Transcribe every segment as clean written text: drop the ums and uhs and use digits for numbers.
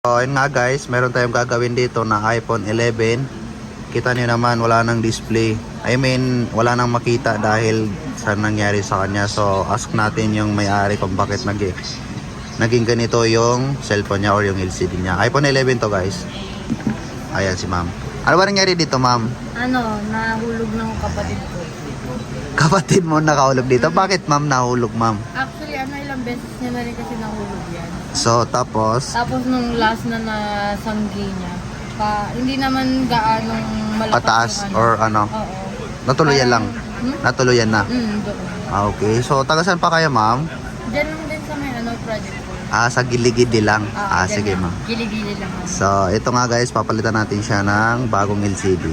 So ayun nga guys, meron tayong gagawin dito na iPhone 11. Kita niyo naman wala nang display. I mean, wala nang makita dahil sa nangyari sa kanya. So ask natin yung may-ari kung bakit naging ganito yung cellphone niya or yung LCD niya. iPhone 11 to guys. Ayan si ma'am. Ano ba nangyari dito ma'am? Nahulog ng kapatid ko. Kapatid mo nakahulog dito? Bakit ma'am nahulog ma'am? Actually, ilang beses niya na rin kasi nahulog yan. So tapos Tapos nung last na nasanggi niya, hindi naman gaanong malakas pataas yung or ano? Oo. Natuluyan lang? Natuluyan na? Doon. Okay. So taga saan pa kayo ma'am? Diyan lang din sa may project ko. Sa gilid-gilid lang. Dyan Sige lang. ma'am. Gili-gili lang. So, ito nga guys, papalitan natin siya ng bagong LCD.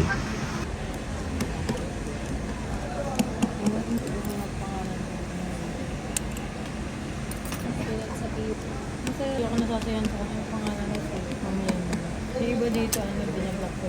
Kasi ako nasasayan sa kanya yung pangalan ng mamaya. Yung iba dito, binablock ko.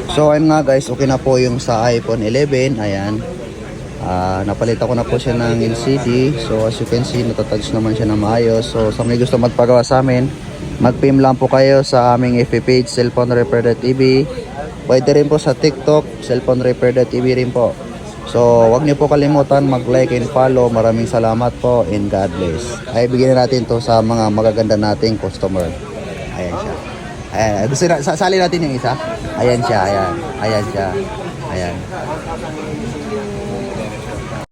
So, ayun nga guys, okay na po yung sa iPhone 11. Ayan. Napalitan ko na po siya ng LCD. So, as you can see, natatouch naman siya na maayos. So, sa may gusto magpagawa sa amin, mag-PM lang po kayo sa aming FB page, cellphonerepair.tv. Pwede rin po sa TikTok, cellphonerepair.tv rin po. So, wag niyo po kalimutan mag-like and follow. Maraming salamat po and God bless. Ay, bigyan natin to sa mga magaganda nating customer. Ayan siya. Ayan. Gusto na, sali natin yung isa. Ayan siya, ayan. Ayan siya. Ayan.